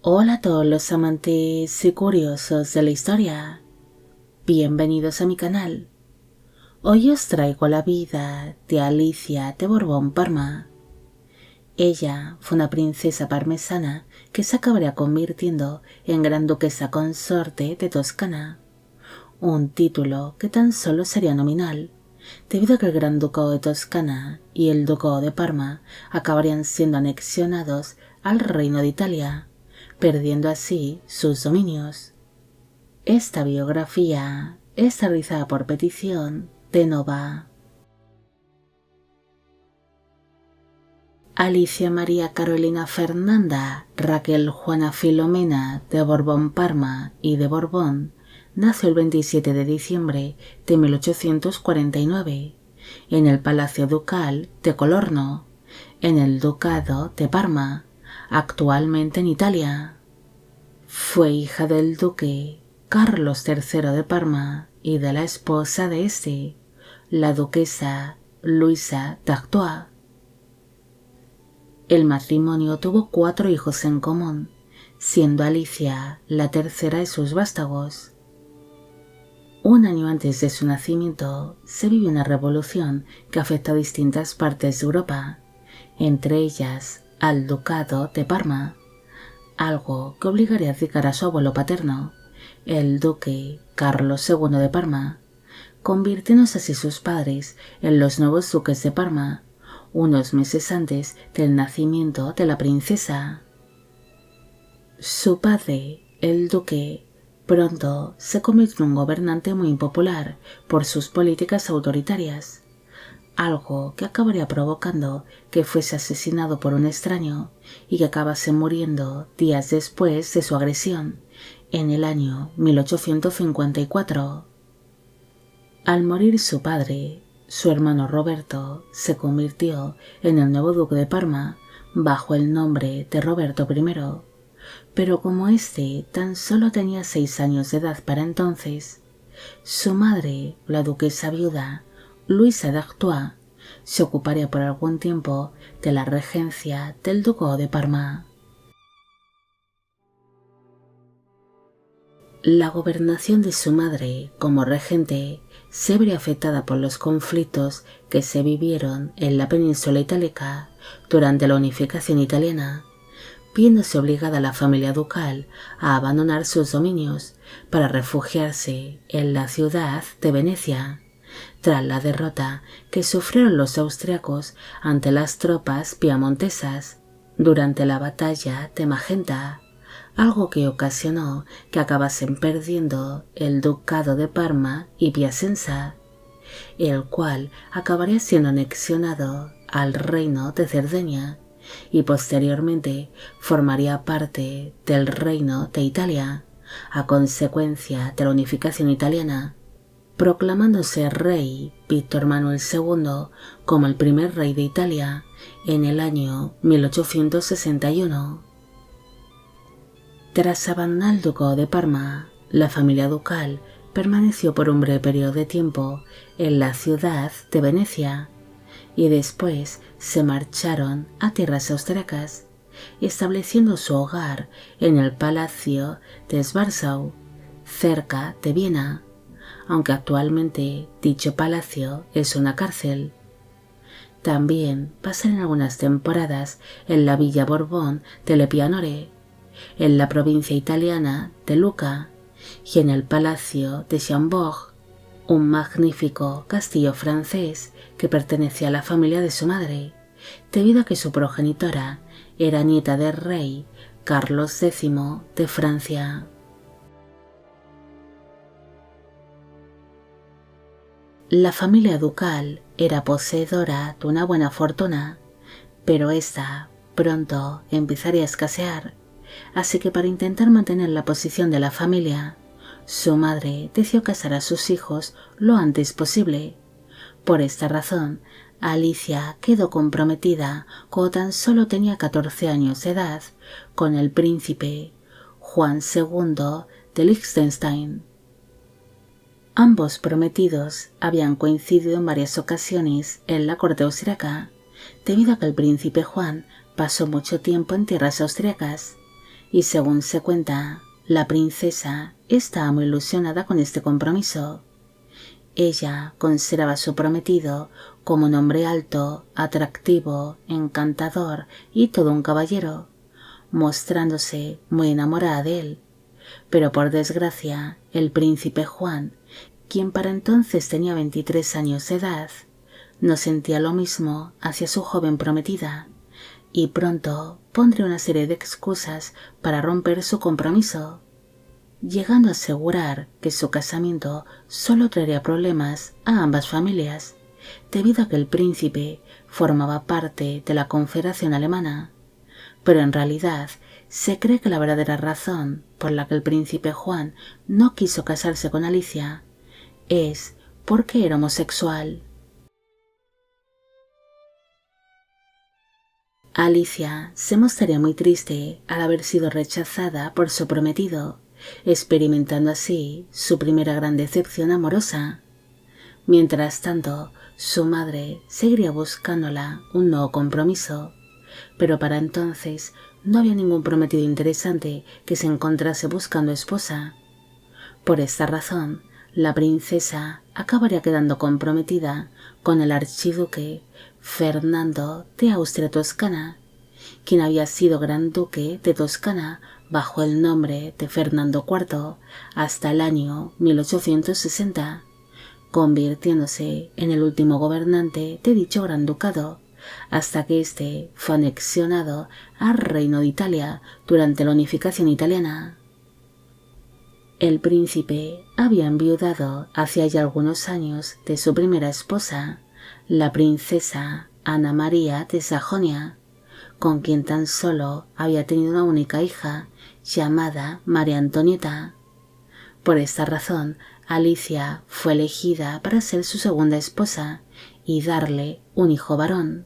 Hola a todos los amantes y curiosos de la historia. Bienvenidos a mi canal. Hoy os traigo la vida de Alicia de Borbón-Parma. Ella fue una princesa parmesana que se acabaría convirtiendo en gran duquesa consorte de Toscana, un título que tan solo sería nominal, debido a que el Gran Ducado de Toscana y el Ducado de Parma acabarían siendo anexionados al Reino de Italia, perdiendo así sus dominios. Esta biografía es realizada por petición de Nova. Alicia María Carolina Fernanda Raquel Juana Filomena de Borbón-Parma y de Borbón nació el 27 de diciembre de 1849 en el Palacio Ducal de Colorno, en el Ducado de Parma, actualmente en Italia. Fue hija del duque Carlos III de Parma y de la esposa de este, la duquesa Luisa d'Artois. El matrimonio tuvo 4 hijos en común, siendo Alicia la tercera de sus vástagos. Un año antes de su nacimiento se vivió una revolución que afectó a distintas partes de Europa, entre ellas al Ducado de Parma, algo que obligaría a abdicar a su abuelo paterno, el duque Carlos II de Parma, convirtiéndose así sus padres en los nuevos duques de Parma, unos meses antes del nacimiento de la princesa. Su padre, el duque, pronto se convirtió en un gobernante muy impopular por sus políticas autoritarias, algo que acabaría provocando que fuese asesinado por un extraño y que acabase muriendo días después de su agresión, en el año 1854. Al morir su padre, su hermano Roberto se convirtió en el nuevo duque de Parma bajo el nombre de Roberto I, pero como éste tan solo tenía 6 años de edad para entonces, su madre, la duquesa viuda Luisa d'Artois, se ocuparía por algún tiempo de la regencia del Ducado de Parma. La gobernación de su madre como regente se vería afectada por los conflictos que se vivieron en la península itálica durante la unificación italiana, viéndose obligada la familia ducal a abandonar sus dominios para refugiarse en la ciudad de Venecia, tras la derrota que sufrieron los austriacos ante las tropas piamontesas durante la batalla de Magenta, algo que ocasionó que acabasen perdiendo el ducado de Parma y Piacenza, el cual acabaría siendo anexionado al reino de Cerdeña y posteriormente formaría parte del reino de Italia a consecuencia de la unificación italiana, proclamándose rey Víctor Manuel II como el primer rey de Italia en el año 1861. Tras abandonar el Ducado de Parma, la familia ducal permaneció por un breve periodo de tiempo en la ciudad de Venecia y después se marcharon a tierras austriacas, estableciendo su hogar en el Palacio de Swartau, cerca de Viena, aunque actualmente dicho palacio es una cárcel. También pasaron algunas temporadas en la Villa Borbón de Le Pianore, en la provincia italiana de Lucca, y en el Palacio de Chambord, un magnífico castillo francés que pertenecía a la familia de su madre, debido a que su progenitora era nieta del rey Carlos X de Francia. La familia ducal era poseedora de una buena fortuna, pero esta pronto empezaría a escasear, así que para intentar mantener la posición de la familia, su madre decidió casar a sus hijos lo antes posible. Por esta razón, Alicia quedó comprometida cuando tan solo tenía 14 años de edad con el príncipe Juan II de Liechtenstein. Ambos prometidos habían coincidido en varias ocasiones en la corte austriaca, debido a que el príncipe Juan pasó mucho tiempo en tierras austriacas, y según se cuenta, la princesa estaba muy ilusionada con este compromiso. Ella consideraba a su prometido como un hombre alto, atractivo, encantador y todo un caballero, mostrándose muy enamorada de él. Pero por desgracia, el príncipe Juan, quien para entonces tenía 23 años de edad, no sentía lo mismo hacia su joven prometida, y pronto pondría una serie de excusas para romper su compromiso, llegando a asegurar que su casamiento solo traería problemas a ambas familias, debido a que el príncipe formaba parte de la Confederación Alemana. Pero en realidad se cree que la verdadera razón por la que el príncipe Juan no quiso casarse con Alicia es porque era homosexual. Alicia se mostraría muy triste al haber sido rechazada por su prometido, experimentando así su primera gran decepción amorosa. Mientras tanto, su madre seguiría buscándola un nuevo compromiso, pero para entonces no había ningún prometido interesante que se encontrase buscando esposa. Por esta razón, la princesa acabaría quedando comprometida con el archiduque Fernando de Austria-Toscana, quien había sido gran duque de Toscana bajo el nombre de Fernando IV hasta el año 1860, convirtiéndose en el último gobernante de dicho gran ducado, hasta que éste fue anexionado al Reino de Italia durante la unificación italiana. El príncipe había enviudado hacía ya algunos años de su primera esposa, la princesa Ana María de Sajonia, con quien tan solo había tenido una única hija, llamada María Antonieta. Por esta razón, Alicia fue elegida para ser su segunda esposa y darle un hijo varón.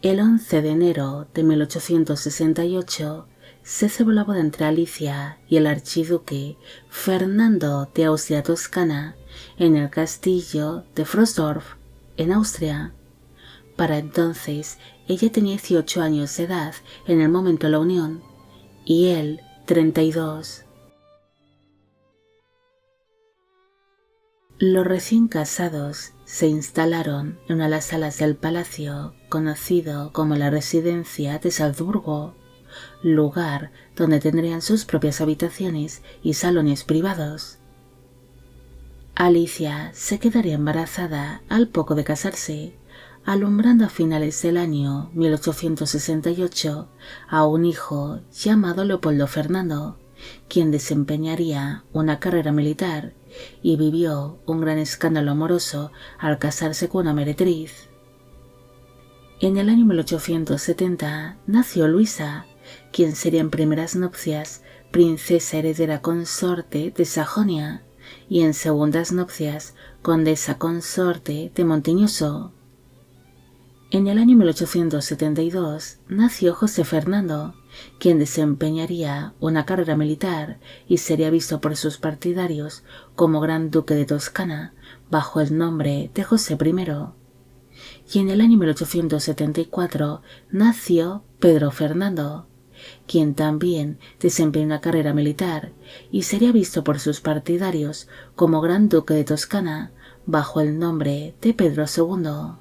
El 11 de enero de 1868 se celebró la boda entre Alicia y el archiduque Fernando de Austria-Toscana en el castillo de Frosdorf, en Austria. Para entonces ella tenía 18 años de edad en el momento de la unión y él 32. Los recién casados se instalaron en una de las salas del palacio conocido como la residencia de Salzburgo, lugar donde tendrían sus propias habitaciones y salones privados. Alicia se quedaría embarazada al poco de casarse, alumbrando a finales del año 1868 a un hijo llamado Leopoldo Fernando, quien desempeñaría una carrera militar y vivió un gran escándalo amoroso al casarse con una meretriz. En el año 1870 nació Luisa, quien sería en primeras nupcias princesa heredera consorte de Sajonia y en segundas nupcias condesa consorte de Montiñoso. En el año 1872 nació José Fernando, quien desempeñaría una carrera militar y sería visto por sus partidarios como gran duque de Toscana bajo el nombre de José I. Y en el año 1874 nació Pedro Fernando, quien también desempeñó una carrera militar y sería visto por sus partidarios como gran duque de Toscana bajo el nombre de Pedro II.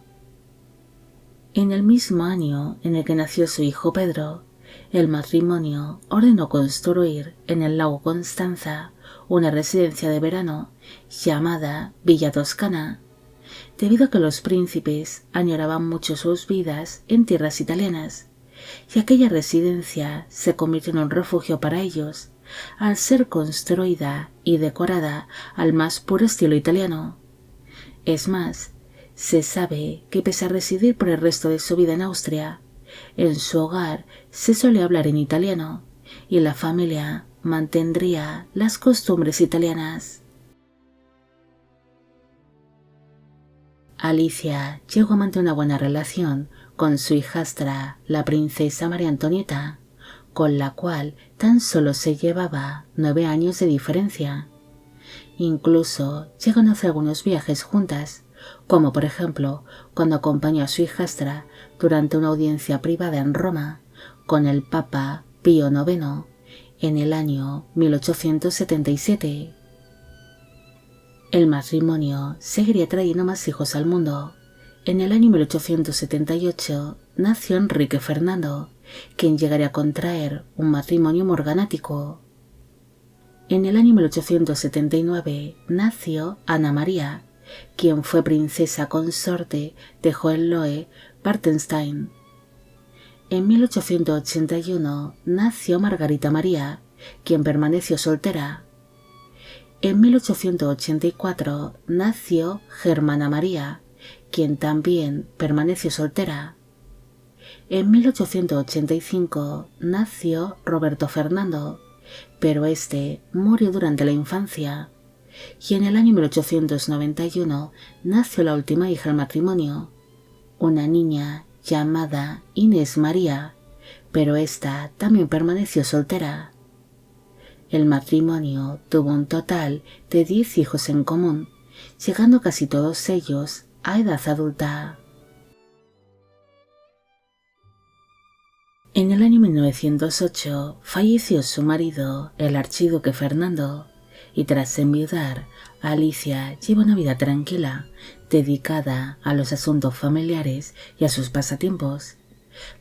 En el mismo año en el que nació su hijo Pedro, el matrimonio ordenó construir en el lago Constanza una residencia de verano llamada Villa Toscana, debido a que los príncipes añoraban mucho sus vidas en tierras italianas, y aquella residencia se convirtió en un refugio para ellos, al ser construida y decorada al más puro estilo italiano. Es más, se sabe que pese a residir por el resto de su vida en Austria, en su hogar se solía hablar en italiano y la familia mantendría las costumbres italianas. Alicia llegó a mantener una buena relación con su hijastra, la princesa María Antonieta, con la cual tan solo se llevaba 9 años de diferencia. Incluso llegaron a hacer algunos viajes juntas, como por ejemplo cuando acompañó a su hijastra durante una audiencia privada en Roma con el Papa Pío IX en el año 1877. El matrimonio seguiría trayendo más hijos al mundo. En el año 1878 nació Enrique Fernando, quien llegaría a contraer un matrimonio morganático. En el año 1879 nació Ana María, quien fue princesa consorte de Hohenlohe-Partenstein. En 1881 nació Margarita María, quien permaneció soltera. En 1884 nació Germana María, quien también permaneció soltera. En 1885 nació Roberto Fernando, pero este murió durante la infancia. Y en el año 1891 nació la última hija del matrimonio, una niña llamada Inés María, pero esta también permaneció soltera. El matrimonio tuvo un total de 10 hijos en común, llegando casi todos ellos a edad adulta. En el año 1908 falleció su marido, el archiduque Fernando, y tras enviudar, Alicia lleva una vida tranquila, dedicada a los asuntos familiares y a sus pasatiempos,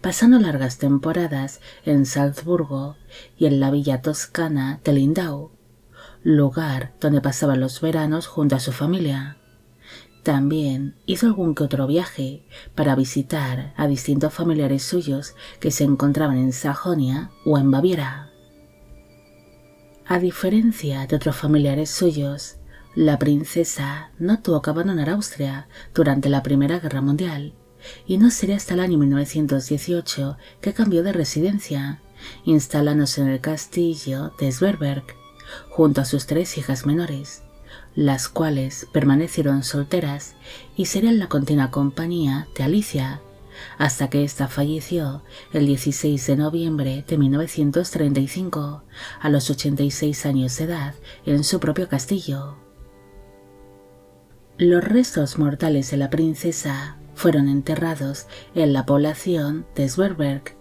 pasando largas temporadas en Salzburgo y en la villa toscana de Lindau, lugar donde pasaba los veranos junto a su familia. También hizo algún que otro viaje para visitar a distintos familiares suyos que se encontraban en Sajonia o en Baviera. A diferencia de otros familiares suyos, la princesa no tuvo que abandonar Austria durante la Primera Guerra Mundial, y no sería hasta el año 1918 que cambió de residencia, instalándose en el castillo de Sverberg, junto a sus 3 hijas menores, las cuales permanecieron solteras y serían la continua compañía de Alicia, hasta que ésta falleció el 16 de noviembre de 1935, a los 86 años de edad, en su propio castillo. Los restos mortales de la princesa fueron enterrados en la población de Sverberg,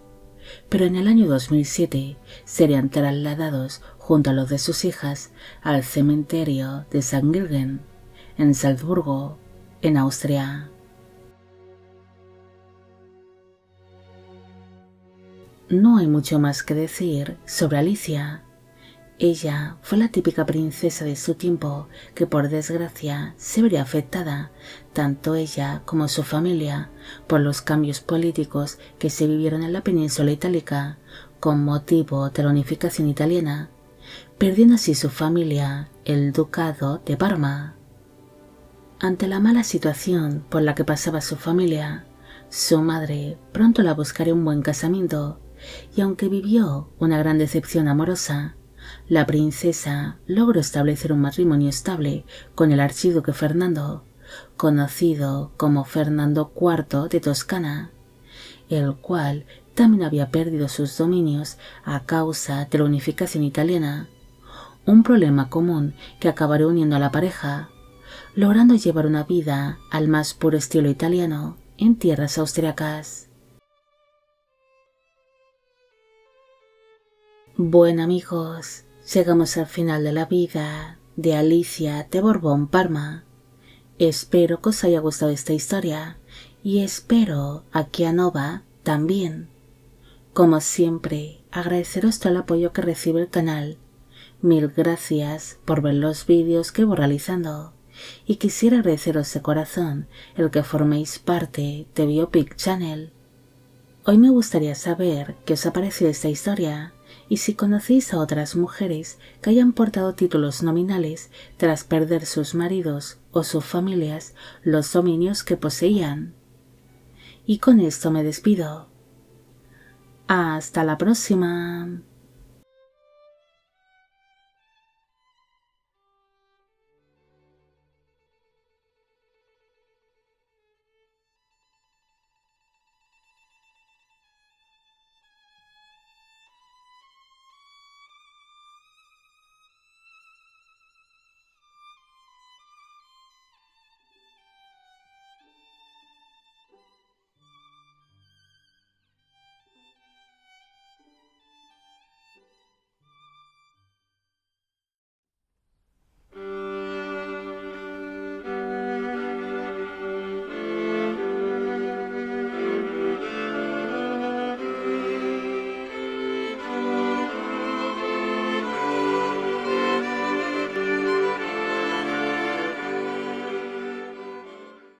pero en el año 2007 serían trasladados junto a los de sus hijas al cementerio de St. Gilgen, en Salzburgo, en Austria. No hay mucho más que decir sobre Alicia. Ella fue la típica princesa de su tiempo que por desgracia se vería afectada, tanto ella como su familia, por los cambios políticos que se vivieron en la península itálica con motivo de la unificación italiana, perdiendo así su familia el ducado de Parma. Ante la mala situación por la que pasaba su familia, su madre pronto la buscaría un buen casamiento, y aunque vivió una gran decepción amorosa, la princesa logró establecer un matrimonio estable con el archiduque Fernando, conocido como Fernando IV de Toscana, el cual también había perdido sus dominios a causa de la unificación italiana, un problema común que acabaría uniendo a la pareja, logrando llevar una vida al más puro estilo italiano en tierras austriacas. Bueno amigos, llegamos al final de la vida de Alicia de Borbón-Parma. Espero que os haya gustado esta historia y espero a Kianova también. Como siempre, agradeceros todo el apoyo que recibe el canal. Mil gracias por ver los vídeos que voy realizando y quisiera agradeceros de corazón el que forméis parte de Biopic Channel. Hoy me gustaría saber qué os ha parecido esta historia y si conocéis a otras mujeres que hayan portado títulos nominales tras perder sus maridos o sus familias los dominios que poseían. Y con esto me despido. Hasta la próxima.